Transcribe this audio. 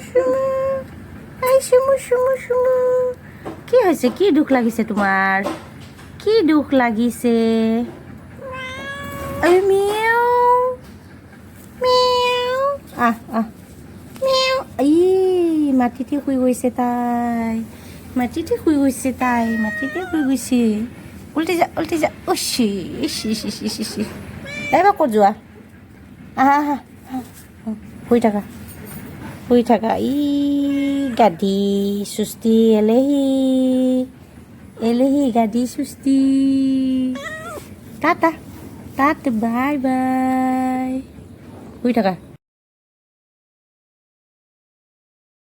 শুনো আই শুমু শুমু শুমু কি হৈছে কি দুখ লাগিছে তোমাৰ কি দুখ লাগিছে ঐ মিয়াও মিয়াও আহ আহ মিয়াও ই মাটিতে শুই গৈছে তাই মাটিতে শুই গৈছে তাই মাটিতে শুই গৈছে উল্টি যা উচি ইচি ইচি ইচি ইচি এবাৰ ক'ত যোৱা আহা আহা শুই থাকা ই গাদি সুস্তি এলেহি গাদি সুস্তি টাটা বাই বাই শুই থাকা